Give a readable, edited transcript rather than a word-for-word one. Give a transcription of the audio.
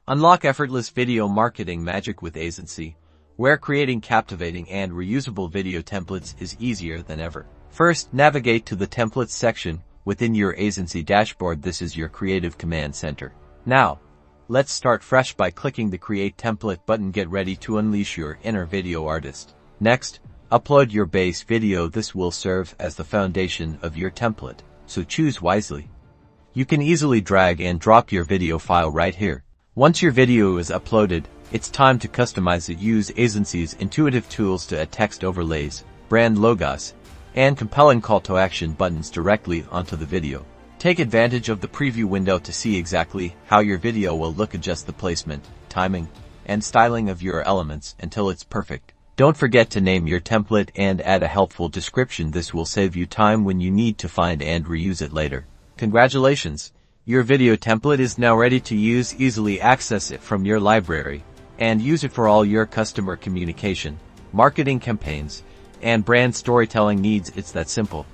Unlock effortless video marketing magic with Aisensy, where creating captivating and reusable video templates is easier than ever. First, navigate to the Templates section within your Aisensy dashboard. This is your creative command center. Now, let's start fresh by clicking the Create Template button. Get ready to unleash your inner video artist. Next, upload your base video. This will serve as the foundation of your template, so choose wisely. You can easily drag and drop your video file right here. Once your video is uploaded, it's time to customize it. Use Aisensy's intuitive tools to add text overlays, brand logos, and compelling call to action buttons directly onto the video. Take advantage of the preview window to see exactly how your video will look. Adjust the placement, timing, and styling of your elements until it's perfect. Don't forget to name your template and add a helpful description. This will save you time when you need to find and reuse it later. Congratulations! Your video template is now ready to use. Easily access it from your library and use it for all your customer communication, marketing campaigns, and brand storytelling needs. It's that simple.